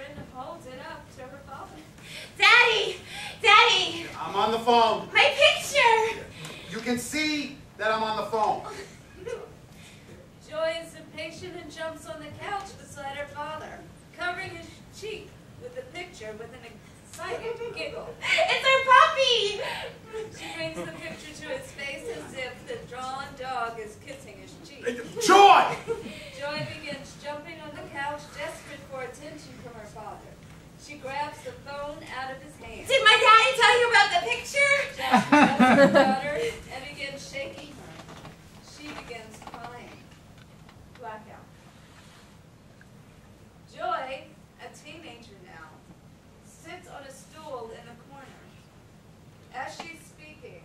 and holds it up to her father. Daddy! Daddy! I'm on the phone. My picture! You can see that I'm on the phone. Joy is impatient and jumps on the couch beside her father, covering his cheek with the picture with an excited giggle. It's our puppy! She brings the picture to his face as if the drawn dog is kissing his cheek. Joy! Joy begins jumping on the couch, desperate for attention from her father. She grabs the phone out of his hand. Did my daddy tell you about the picture? Josh grabs her daughter and begins shaking her. She begins crying. Blackout. Joy, a teenager now, sits on a stool in a corner. As she's speaking,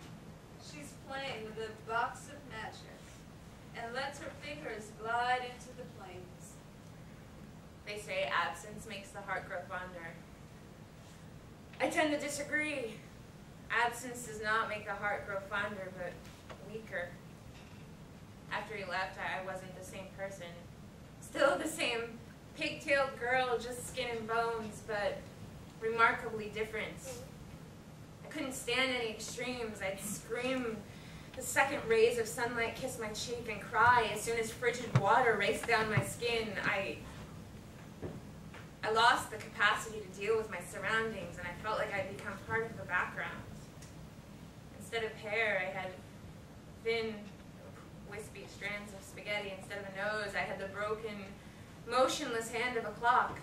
she's playing with a box of matches and lets her fingers glide into the flames. They say absence makes the heart grow fonder. I tend to disagree. Absence does not make the heart grow fonder, but weaker. After he left, I wasn't the same person. Still the same pigtailed girl, just skin and bones, but remarkably different. I couldn't stand any extremes. I'd scream the second rays of sunlight kiss my cheek and cry as soon as frigid water raced down my skin. I lost the capacity to deal with my surroundings, and I felt like I'd become part of the background. Instead of hair, I had thin, wispy strands of spaghetti. Instead of a nose, I had the broken, motionless hand of a clock.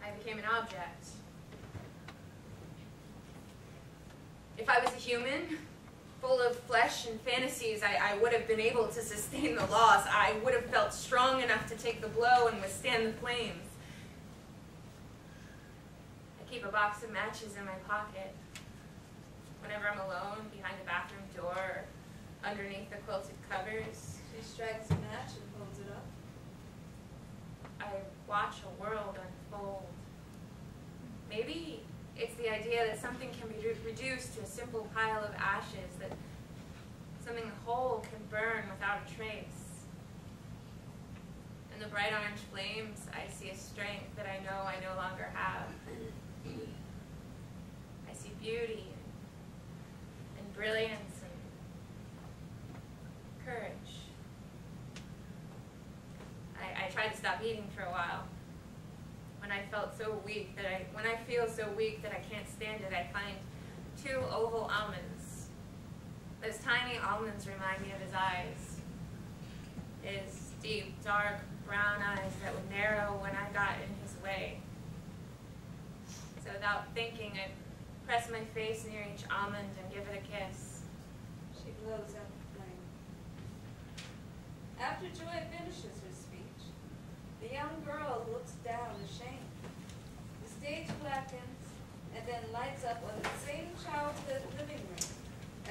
I became an object. If I was a human, full of flesh and fantasies, I would have been able to sustain the loss. I would have felt strong enough to take the blow and withstand the flames. I keep a box of matches in my pocket. Whenever I'm alone, behind a bathroom door, or underneath the quilted covers, She strikes a match and holds it up. I watch a world unfold. Maybe it's the idea that something can be reduced to a simple pile of ashes, that something whole can burn without a trace. In the bright orange flames, I see a strength that I know I no longer have. I see beauty and brilliance and courage. I tried to stop eating for a while. When I felt so weak that when I feel so weak that I can't stand it, I find 2 oval almonds. Those tiny almonds remind me of his eyes. His deep, dark, brown eyes that would narrow when I got in his way. So without thinking, I press my face near each almond and give it a kiss. She blows out the flame. After Joy finishes her speech, the young girl looks down ashamed. The stage blackens and then lights up on the same childhood living room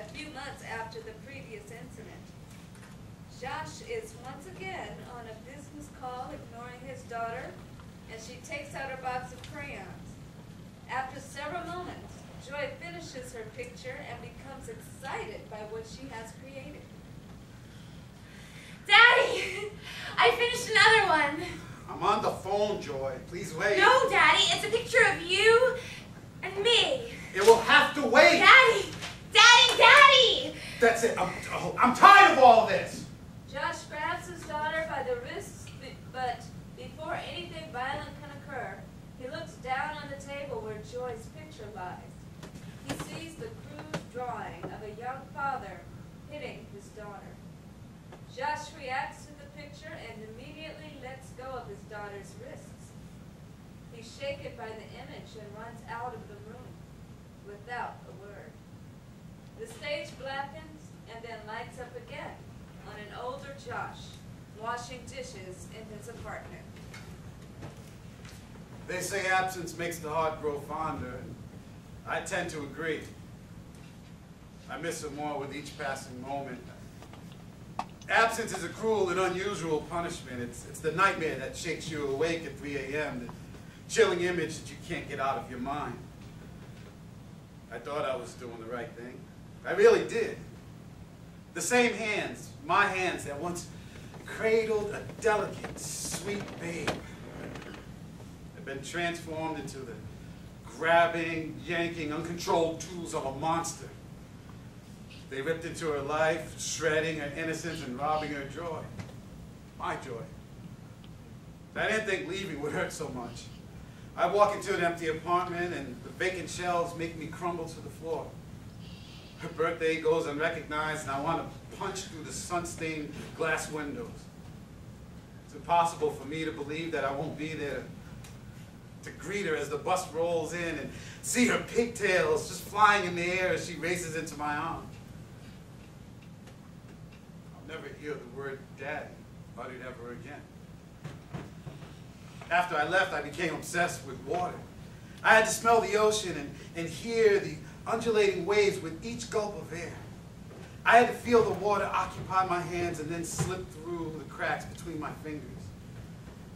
a few months after the previous incident. Josh is once again on a business call, ignoring his daughter, and she takes out her box of crayons. After several moments, Joy finishes her picture and becomes excited by what she has created. Daddy! I finished another one. I'm on the phone, Joy. Please wait. No, Daddy, it's a picture of you and me. It will have to wait. Daddy! Daddy! Daddy! That's it. I'm tired of all this. Josh grabs his daughter by the wrists, but before anything violent can occur, he looks down on the table where Joy's picture lies. He sees the crude drawing of a young father hitting his daughter. Josh reacts to the picture and immediately lets go of his daughter's wrists. He's shaken by the image and runs out of the room without a word. The stage blackens and then lights up again on an older Josh washing dishes in his apartment. They say absence makes the heart grow fonder, and I tend to agree. I miss her more with each passing moment. Absence is a cruel and unusual punishment. It's the nightmare that shakes you awake at 3 a.m., the chilling image that you can't get out of your mind. I thought I was doing the right thing. I really did. The same hands, my hands that once cradled a delicate, sweet babe. have been transformed into the grabbing, yanking, uncontrolled tools of a monster. They ripped into her life, shredding her innocence and robbing her joy. My joy. I didn't think leaving would hurt so much. I walk into an empty apartment and the vacant shelves make me crumble to the floor. Her birthday goes unrecognized and I want to punch through the sun-stained glass windows. It's impossible for me to believe that I won't be there to greet her as the bus rolls in and see her pigtails just flying in the air as she races into my arms. I'll never hear the word Daddy uttered ever again. After I left, I became obsessed with water. I had to smell the ocean and hear the undulating waves with each gulp of air. I had to feel the water occupy my hands and then slip through the cracks between my fingers.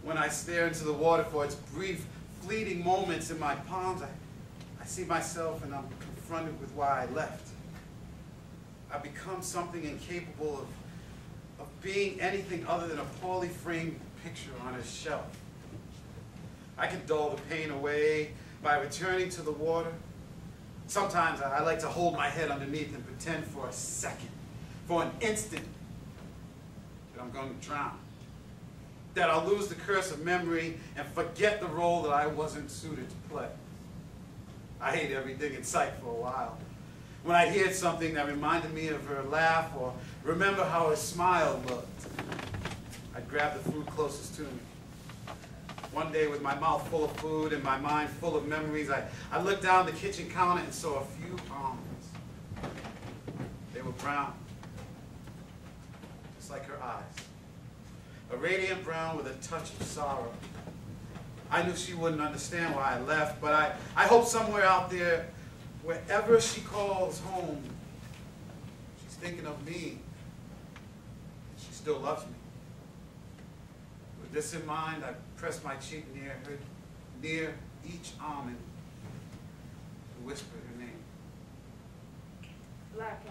When I stare into the water for its brief, fleeting moments in my palms, I see myself and I'm confronted with why I left. I become something incapable of being anything other than a poorly framed picture on a shelf. I can dull the pain away by returning to the water. Sometimes I like to hold my head underneath and pretend for a second, for an instant, that I'm going to drown. That I'll lose the curse of memory and forget the role that I wasn't suited to play. I hate everything in sight for a while. When I hear something that reminded me of her laugh or remember how her smile looked, I'd grab the food closest to me. One day, with my mouth full of food and my mind full of memories, I looked down the kitchen counter and saw a few almonds. They were brown, just like her eyes. A radiant brown with a touch of sorrow. I knew she wouldn't understand why I left, but I hope somewhere out there, wherever she calls home, she's thinking of me. She still loves me. With this in mind, I pressed my cheek near her, near each almond, and whispered her name. Larkin.